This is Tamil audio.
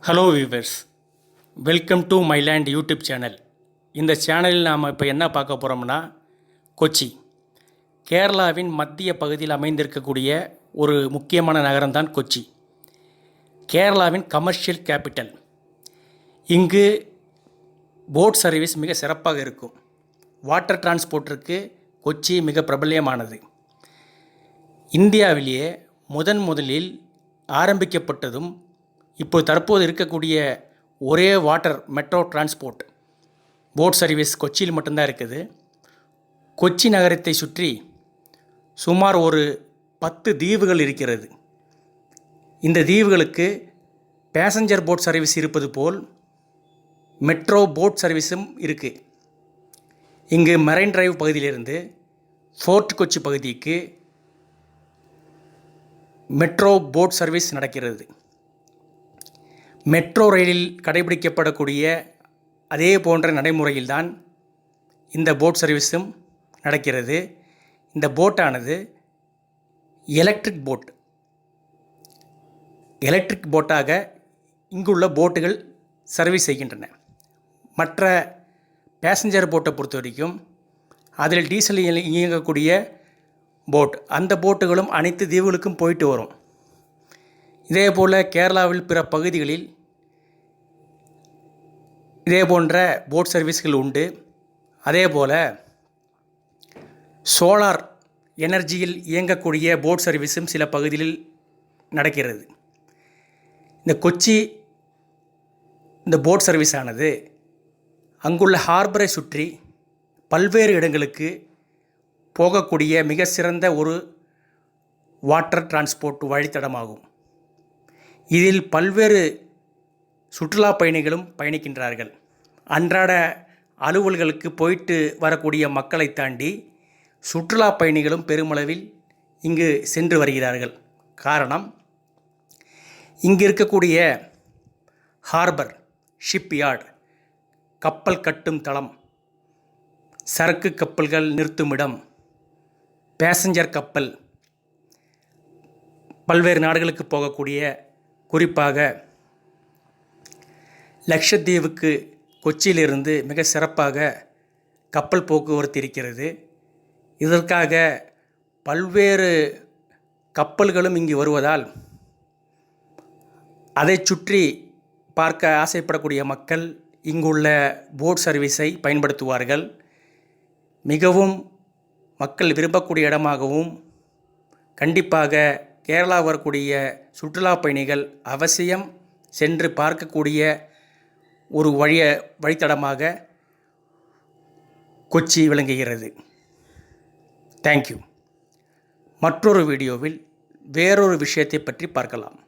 Hello viewers, welcome to my land YouTube channel. இந்த சேனலில் நாம் இப்போ என்ன பார்க்க போகிறோம்னா, கொச்சி, கேரளாவின் மத்திய பகுதியில் அமைந்திருக்கக்கூடிய ஒரு முக்கியமான நகரம்தான் கொச்சி. கேரளாவின் கமர்ஷியல் கேபிட்டல். இங்கு போட் சர்வீஸ் மிக சிறப்பாக இருக்கும். வாட்டர் டிரான்ஸ்போர்ட்டிற்கு கொச்சி மிக பிரபல்யமானது. இந்தியாவிலேயே முதலில் ஆரம்பிக்கப்பட்டதும் இப்போ தற்போது இருக்கக்கூடிய ஒரே water metro transport boat service கொச்சியில் மட்டும்தான் இருக்குது. கொச்சி நகரத்தை சுற்றி சுமார் ஒரு 10 தீவுகள் இருக்கிறது. இந்த தீவுகளுக்கு பேசஞ்சர் போட் சர்வீஸ் இருப்பது போல் மெட்ரோ போட் சர்வீஸும் இருக்குது. இங்கு மெரைன் டிரைவ் பகுதியிலிருந்து ஃபோர்ட் கொச்சி பகுதிக்கு மெட்ரோ போட் சர்வீஸ் நடக்கிறது. மெட்ரோ ரயிலில் கடைபிடிக்கப்படக்கூடிய அதே போன்ற நடைமுறையில்தான் இந்த போட் சர்வீஸும் நடக்கிறது. இந்த போட்டானது எலக்ட்ரிக் போட்டாக இங்குள்ள போட்டுகள் சர்வீஸ் செய்கின்றன. மற்ற பேசஞ்சர் போட்டை பொறுத்த வரைக்கும் அதில் டீசல் இயங்கக்கூடிய போட், அந்த போட்டுகளும் அனைத்து தீவுகளுக்கும் போயிட்டு வரும். இதே போல் கேரளாவில் பிற பகுதிகளில் இதே போன்ற போட் சர்வீஸ்கள் உண்டு. அதே போல் சோலார் எனர்ஜியில் இயங்கக்கூடிய போட் சர்வீஸும் சில பகுதிகளில் நடக்கிறது. இந்த கொச்சி இந்த போட் சர்வீஸ் ஆனது அங்குள்ள ஹார்பரை சுற்றி பல்வேறு இடங்களுக்கு போகக்கூடிய மிக சிறந்த ஒரு வாட்டர் டிரான்ஸ்போர்ட் வழித்தடமாகும். இதில் பல்வேறு சுற்றுலா பயணிகளும் பயணிக்கின்றார்கள். அன்றாட அலுவல்களுக்கு போயிட்டு வரக்கூடிய மக்களை தாண்டி சுற்றுலா பயணிகளும் பெருமளவில் இங்கு சென்று வருகிறார்கள். காரணம், இங்கு இருக்கக்கூடிய ஹார்பர், ஷிப்யார்டு, கப்பல் கட்டும் தளம், சரக்கு கப்பல்கள் நிறுத்துமிடம், பேசஞ்சர் கப்பல், பல்வேறு நாடுகளுக்கு போகக்கூடிய, குறிப்பாக லட்சத்தீவுக்கு கொச்சியிலிருந்து மிக சிறப்பாக கப்பல் போக்குவரத்து இருக்கிறது. இதற்காக பல்வேறு கப்பல்களும் இங்கு வருவதால் அதை சுற்றி பார்க்க ஆசைப்படக்கூடிய மக்கள் இங்குள்ள போட் சர்வீஸை பயன்படுத்துவார்கள். மிகவும் மக்கள் விரும்பக்கூடிய இடமாகவும், கண்டிப்பாக கேரளா வரக்கூடிய சுற்றுலா பயணிகள் அவசியம் சென்று பார்க்கக்கூடிய ஒரு வழித்தடமாக கொச்சி விளங்குகிறது. தேங்க்யூ. மற்றொரு வீடியோவில் வேறொரு விஷயத்தை பற்றி பார்க்கலாம்.